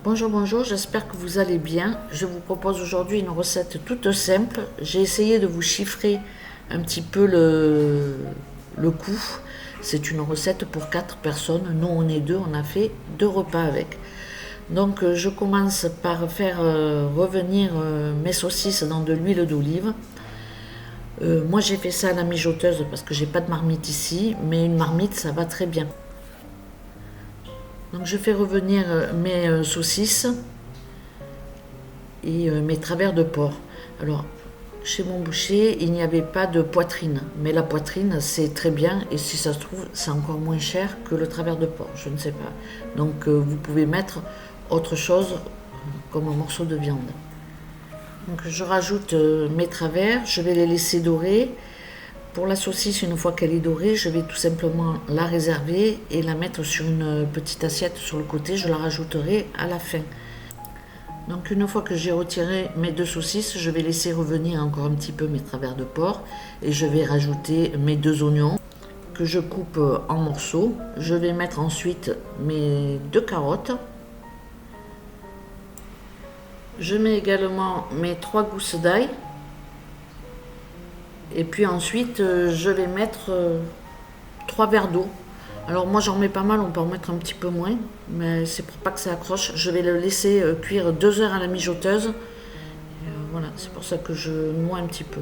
Bonjour, bonjour, j'espère que vous allez bien. Je vous propose aujourd'hui une recette toute simple. J'ai essayé de vous chiffrer un petit peu le coût. C'est une recette pour 4 personnes. Nous, on est deux, on a fait 2 repas avec. Donc, je commence par faire revenir mes saucisses dans de l'huile d'olive. Moi, j'ai fait ça à la mijoteuse parce que j'ai pas de marmite ici, mais une marmite, ça va très bien. Donc, je fais revenir mes saucisses et mes travers de porc. Alors, chez mon boucher, il n'y avait pas de poitrine, mais la poitrine, c'est très bien, et si ça se trouve, c'est encore moins cher que le travers de porc, je ne sais pas. Donc, vous pouvez mettre autre chose comme un morceau de viande. Donc, je rajoute mes travers, je vais les laisser dorer. Pour la saucisse, une fois qu'elle est dorée, je vais tout simplement la réserver et la mettre sur une petite assiette sur le côté. Je la rajouterai à la fin. Donc une fois que j'ai retiré mes 2 saucisses, je vais laisser revenir encore un petit peu mes travers de porc et je vais rajouter mes 2 oignons que je coupe en morceaux. Je vais mettre ensuite mes 2 carottes. Je mets également mes 3 gousses d'ail. Et puis ensuite, je vais mettre 3 verres d'eau. Alors moi j'en mets pas mal, on peut en mettre un petit peu moins, mais c'est pour pas que ça accroche. Je vais le laisser cuire 2 heures à la mijoteuse. Voilà, c'est pour ça que je noie un petit peu.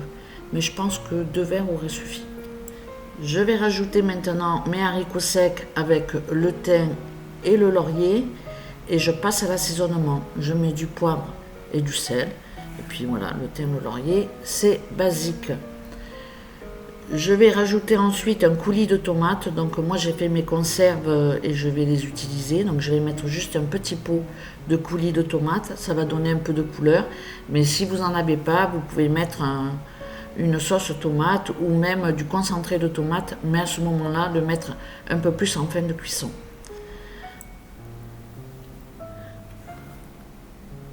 Mais je pense que 2 verres auraient suffi. Je vais rajouter maintenant mes haricots secs avec le thym et le laurier. Et je passe à l'assaisonnement. Je mets du poivre et du sel. Et puis voilà, le thym, le laurier, c'est basique. Je vais rajouter ensuite un coulis de tomates. Donc moi j'ai fait mes conserves et je vais les utiliser. Donc je vais mettre juste un petit pot de coulis de tomates. Ça va donner un peu de couleur. Mais si vous n'en avez pas, vous pouvez mettre une sauce tomate ou même du concentré de tomate. Mais à ce moment-là, le mettre un peu plus en fin de cuisson.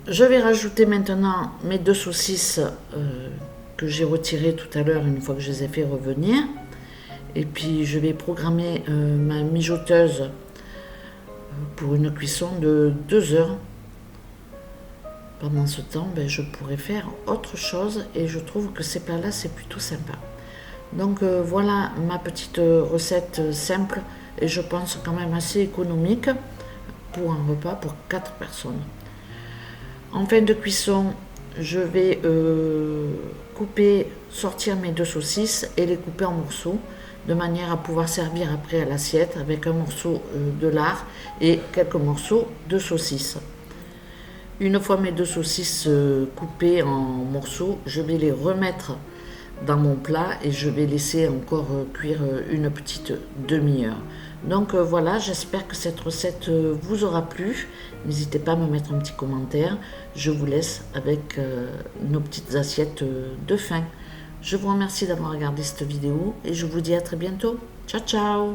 Je vais rajouter maintenant mes 2 saucisses que j'ai retirées tout à l'heure une fois que je les ai fait revenir. Et puis je vais programmer ma mijoteuse pour une cuisson de 2 heures. Pendant ce temps, je pourrais faire autre chose et je trouve que ces plats-là, c'est plutôt sympa. Donc voilà ma petite recette simple et je pense quand même assez économique pour un repas pour 4 personnes. En fin de cuisson, je vais sortir mes 2 saucisses et les couper en morceaux de manière à pouvoir servir après à l'assiette avec un morceau de lard et quelques morceaux de saucisses. Une fois mes 2 saucisses coupées en morceaux, je vais les remettre dans mon plat et je vais laisser encore cuire une petite demi-heure. Donc voilà, j'espère que cette recette vous aura plu. N'hésitez pas à me mettre un petit commentaire. Je vous laisse avec nos petites assiettes de fin. Je vous remercie d'avoir regardé cette vidéo et je vous dis à très bientôt. Ciao ciao!